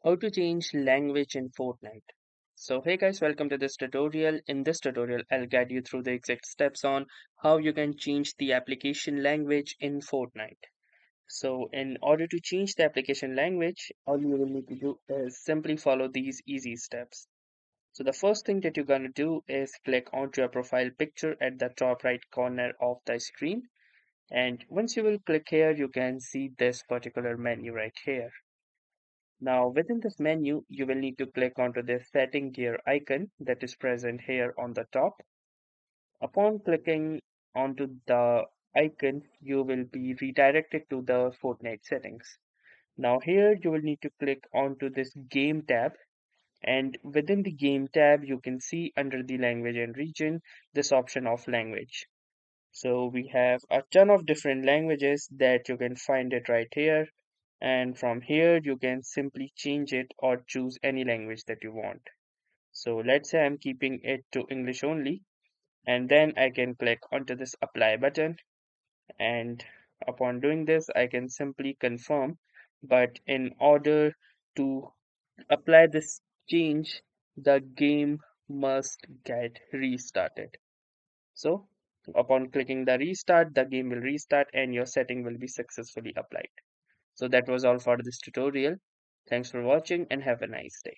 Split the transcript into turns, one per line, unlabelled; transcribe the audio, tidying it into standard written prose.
How to change language in Fortnite. So hey guys, welcome to this tutorial. In this tutorial, I'll guide you through the exact steps on how you can change the application language in Fortnite. So in order to change the application language, all you will need to do is simply follow these easy steps. So the first thing that you're going to do is click onto your profile picture at the top right corner of the screen. And once you will click here, you can see this particular menu right here. Now, within this menu, you will need to click onto the setting gear icon that is present here on the top. Upon clicking onto the icon, you will be redirected to the Fortnite settings. Now here you will need to click onto this game tab, and within the game tab you can see under the language and region this option of language. So we have a ton of different languages that you can find it right here, and from here you can simply change it or choose any language that you want. So let's say I'm keeping it to English only, and then I can click onto this apply button, and upon doing this I can simply confirm. But in order to apply this change, the game must get restarted. So upon clicking the restart, the game will restart and your setting will be successfully applied. So that was all for this tutorial. Thanks for watching and have a nice day.